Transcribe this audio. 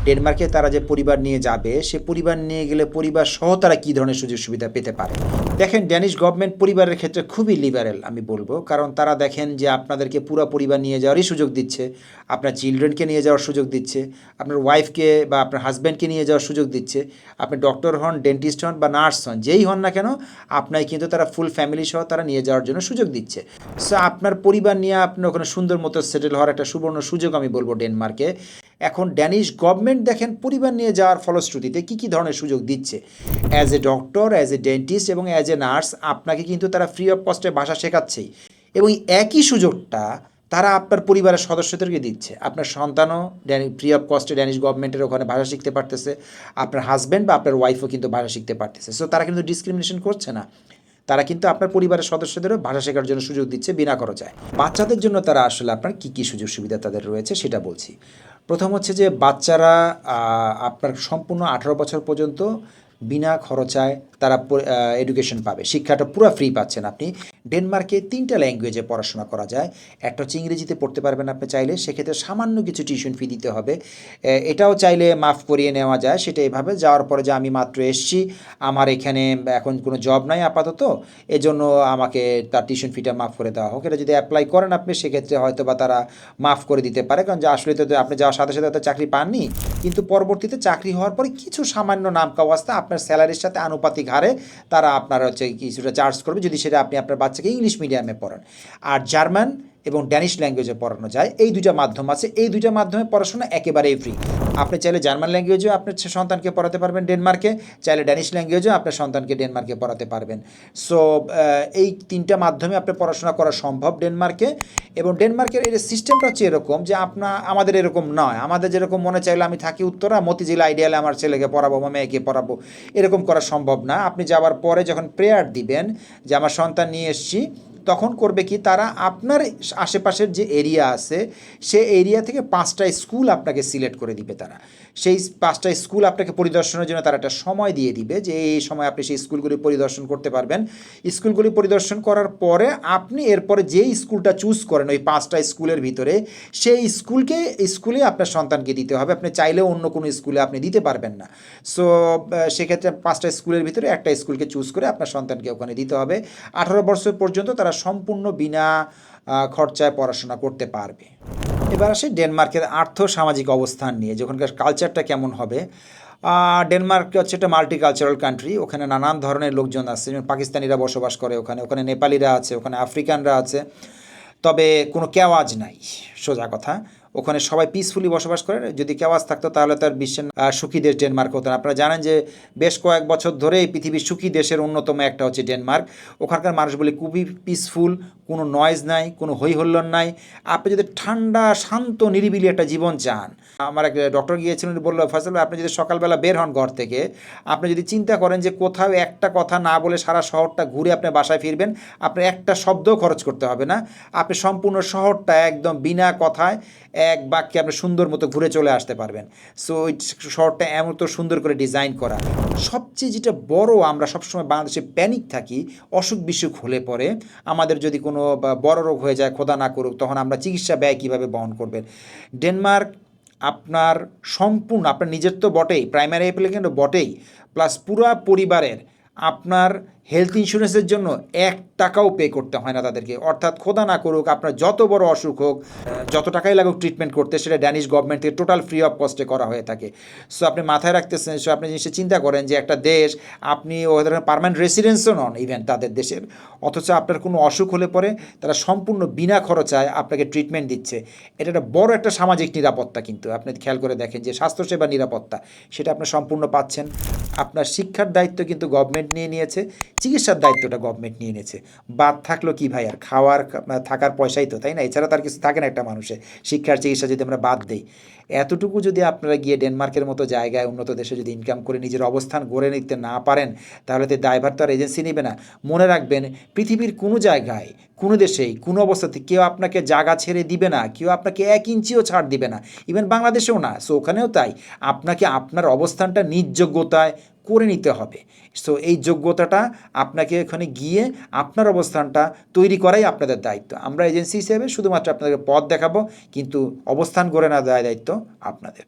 ডেনমার্কে তারা যে পরিবার নিয়ে যাবে, সে পরিবার নিয়ে গেলে পরিবার সহ তারা কী ধরনের সুযোগ সুবিধা পেতে পারে। দেখেন, ড্যানিশ গভর্নমেন্ট পরিবারের ক্ষেত্রে খুবই লিবারেল আমি বলবো, কারণ তারা দেখেন যে আপনাদেরকে পুরো পরিবার নিয়ে যাওয়ারই সুযোগ দিচ্ছে, আপনার চিলড্রেনকে নিয়ে যাওয়ার সুযোগ দিচ্ছে, আপনার ওয়াইফকে বা আপনার হাজব্যান্ডকে নিয়ে যাওয়ার সুযোগ দিচ্ছে। আপনি ডক্টর হন, ডেন্টিস্ট হন বা নার্স হন, যেই হন না কেন, আপনাকে কিন্তু তারা ফুল ফ্যামিলি সহ তারা নিয়ে যাওয়ার জন্য সুযোগ দিচ্ছে। সো আপনার পরিবার নিয়ে আপনি ওখানে সুন্দর মতো সেটেল হওয়ার একটা সুবর্ণ সুযোগ আমি বলবো ডেনমার্কে। এখন ড্যানিশ গভর্নমেন্ট দেখেন পরিবার নিয়ে যাওয়ার ফলশ্রুতিতে কী কী ধরনের সুযোগ দিচ্ছে। As a doctor, as a dentist এবং অ্যাজ এ নার্স আপনাকে কিন্তু তারা ফ্রি অফ কস্টে ভাষা শেখাচ্ছেই, এবং একই সুযোগটা তারা আপনার পরিবারের সদস্যদেরকে দিচ্ছে। আপনার সন্তানও ফ্রি অফ কস্টে ড্যানিশ গভর্নমেন্টের ওখানে ভাষা শিখতে পারতেছে, আপনার হাজব্যান্ড বা আপনার ওয়াইফও কিন্তু ভাষা শিখতে পারতেছে। সো তারা কিন্তু ডিসক্রিমিনেশন করছে না, তারা কিন্তু আপনার পরিবারের সদস্যদেরও ভাষা শেখার জন্য সুযোগ দিচ্ছে বিনা খরচায়। বাচ্চাদের জন্য তারা আসলে আপনার কী কী সুযোগ সুবিধা তাদের রয়েছে সেটা বলছি। প্রথম হচ্ছে যে বাচ্চারা আপনার সম্পূর্ণ 18 বছর পর্যন্ত বিনা খরচায় তারা এডুকেশন পাবে, শিক্ষাটা পুরো ফ্রি পাচ্ছেন আপনি। ডেনমার্কে 3টা ল্যাঙ্গুয়েজে পড়াশোনা করা যায়। একটা হচ্ছে ইংরেজিতে পড়তে পারবেন আপনি চাইলে, সেক্ষেত্রে সামান্য কিছু টিউশন ফি দিতে হবে। এটাও চাইলে মাফ করিয়ে নেওয়া যায়, সেটা এভাবে যাওয়ার পরে যে আমি মাত্র এসছি, আমার এখানে এখন কোনো জব নাই আপাতত, এজন্য আমাকে তার টিউশন ফিটা মাফ করে দেওয়া হোক। এটা যদি অ্যাপ্লাই করেন আপনি, সেক্ষেত্রে হয়তো বা তারা মাফ করে দিতে পারে, কারণ যে আসলে তো আপনি যাওয়ার সাথে সাথে তো চাকরি পাননি, কিন্তু পরবর্তীতে চাকরি হওয়ার পরে কিছু সামান্য নামকাওয়াস্তা আপনার স্যালারির সাথে আনুপাতিক হারে তারা আপনার হচ্ছে কিছুটা চার্জ করবে, যদি সেটা আপনি আপনার বাচ্চাকে ইংলিশ মিডিয়ামে পড়ান। আর জার্মান এবং ড্যানিশ ল্যাঙ্গুয়েজে পড়ানো যায়, এই দুইটা মাধ্যম আছে। এই দুইটা মাধ্যমে পড়াশোনা একেবারেই ফ্রি। আপনি চাইলে জার্মান ল্যাঙ্গুয়েজেও আপনার সন্তানকে পড়াতে পারবেন ডেনমার্কে, চাইলে ড্যানিশ ল্যাঙ্গুয়েজেও আপনার সন্তানকে ডেনমার্কে পড়াতে পারবেন। সো এই 3টা মাধ্যমে আপনার পড়াশোনা করা সম্ভব ডেনমার্কে। এবং ডেনমার্কের এই সিস্টেমটা হচ্ছে এরকম যে আমাদের এরকম নয়, আমাদের যেরকম মনে চাইলে আমি থাকি উত্তরা, মতিঝিল আইডিয়ালে আমার ছেলেকে পড়াবো বা মেয়েকে পড়াবো, এরকম করা সম্ভব না। আপনি যাওয়ার পরে যখন প্রেয়ার দিবেন যে আমার সন্তান নিয়ে এসছি, তখন করবে কি, তারা আপনার আশেপাশের যে এরিয়া আছে সে এরিয়া থেকে 5টা স্কুল আপনাকে সিলেক্ট করে দিবে। তারা সেই 5টা স্কুল আপনাকে পরিদর্শনের জন্য তারা একটা সময় দিয়ে দিবে, যে এই সময় আপনি সেই স্কুলগুলি পরিদর্শন করতে পারবেন। স্কুলগুলি পরিদর্শন করার পরে আপনি এরপরে যেই স্কুলটা চুজ করেন ওই 5টা স্কুলের ভিতরে, সেই স্কুলে আপনার সন্তানকে দিতে হবে। আপনি চাইলেও অন্য কোনো স্কুলে আপনি দিতে পারবেন না। সো সেক্ষেত্রে 5টা স্কুলের ভিতরে একটা স্কুলকে চুজ করে আপনার সন্তানকে ওখানে দিতে হবে। 18 বছর পর্যন্ত তারা সম্পূর্ণ বিনা খরচায় পড়াশোনা করতে পারবে। এবার আসে ডেনমার্কের আর্থ সামাজিক অবস্থান নিয়ে, যখনকার কালচারটা কেমন হবে। ডেনমার্ক হচ্ছে একটা মাল্টি কালচারাল কান্ট্রি, ওখানে নানান ধরনের লোকজন আছে, যেমন পাকিস্তানিরা বসবাস করে ওখানে, ওখানে নেপালিরা আছে, ওখানে আফ্রিকানরা আছে, তবে কোনো কেওয়াজ নাই, সোজা কথা। ওখানে সবাই পিসফুলি বসবাস করে। যদি কেওয়াজ থাকতো তাহলে তার বিশ্বের সুখী দেশ ডেনমার্ক হতো না। আপনারা জানেন যে বেশ কয়েক বছর ধরে এই পৃথিবীর সুখী দেশের অন্যতম একটা হচ্ছে ডেনমার্ক। ওখানকার মানুষগুলি খুবই পিসফুল, কোনো নয়েজ নাই, কোনো হইহল্লোড় নাই। আপনি যদি ঠান্ডা শান্ত নিরিবিলি একটা জীবন চান, আমার এক ডক্টর গিয়েছিলেন, বললো ফয়সাল ভাই, আপনি যদি সকালবেলা বের হন ঘর থেকে, আপনি যদি চিন্তা করেন যে কোথাও একটা কথা না বলে সারা শহরটা ঘুরে আপনি বাসায় ফিরবেন, আপনার একটা শব্দও খরচ করতে হবে না, আপনি সম্পূর্ণ শহরটা একদম বিনা কথায় এক বাক্যে আপনি সুন্দর মতো ঘুরে চলে আসতে পারবেন। সো ওই শহরটা এমন তো সুন্দর করে ডিজাইন করা। সবচেয়ে যেটা বড়, আমরা সবসময় বাংলাদেশে প্যানিক থাকি অসুখ বিসুখ হলে পরে, আমাদের যদি কোনো বড় রোগ হয়ে যায়, খোদা না করুক, তখন আমরা চিকিৎসা ব্যয় কীভাবে বহন করবেন। ডেনমার্ক আপনার সম্পূর্ণ, আপনার নিজের তো বটেই, প্রাইমারি অ্যাপ্লিকেন্টও বটেই, প্লাস পুরা পরিবারের আপনার হেলথ ইন্স্যুরেন্সের জন্য 1 টাকাও পে করতে হয় না তাদেরকে। অর্থাৎ খোদা না করুক আপনার যত বড় অসুখ হোক, যত টাকাই লাগুক ট্রিটমেন্ট করতে, সেটা ড্যানিশ গভর্নমেন্ট থেকে টোটাল ফ্রি অফ কস্টে করা হয়ে থাকে। সো আপনি মাথায় রাখতেছেন, সো আপনি জিনিসটা চিন্তা করেন যে একটা দেশ, আপনি ওদের পার্মানেন্ট রেসিডেন্সও নন ইভেন তাদের দেশের, অথচ আপনার কোনো অসুখ হলে পরে তারা সম্পূর্ণ বিনা খরচায় আপনাকে ট্রিটমেন্ট দিচ্ছে। এটা একটা বড় একটা সামাজিক নিরাপত্তা, কিন্তু আপনি খেয়াল করে দেখেন যে স্বাস্থ্যসেবা নিরাপত্তা সেটা আপনি সম্পূর্ণ পাচ্ছেন। আপনার শিক্ষার দায়িত্ব কিন্তু গভর্নমেন্ট নিয়ে নিয়েছে, চিকিৎসার দায়িত্বটা গভর্নমেন্ট নিয়ে নিয়েছে। বাদ থাকলো কি ভাই, আর খাওয়ার থাকার পয়সাই তো, তাই না? এছাড়া তার কিছু থাকে না একটা মানুষের। শিক্ষার চিকিৎসা যদি আমরা বাদ দিই, এতটুকু যদি আপনারা গিয়ে ডেনমার্কের মতো জায়গায়, উন্নত দেশে যদি ইনকাম করে নিজের অবস্থান গড়ে নিতে না পারেন, তাহলে তো দায়ভার তো আর এজেন্সি নেবে না। মনে রাখবেন, পৃথিবীর কোনো জায়গায়, কোনো দেশেই, কোনো অবস্থাতে কেউ আপনাকে জায়গা ছেড়ে দিবে না, কেউ আপনাকে 1 ইঞ্চিও ছাড় দিবে না, ইভেন বাংলাদেশেও না। সো ওখানেও তাই, আপনাকে আপনার অবস্থানটা নিজ যোগ্যতায় করে নিতে হবে। সো এই যোগ্যতাটা আপনাকে ওখানে গিয়ে আপনার অবস্থানটা তৈরি করাই আপনাদের দায়িত্ব। আমরা এজেন্সি হিসেবে শুধুমাত্র আপনাদেরকে পথ দেখাবো, কিন্তু অবস্থান গড়ে না দেওয়ার দায়িত্ব আপনাদের।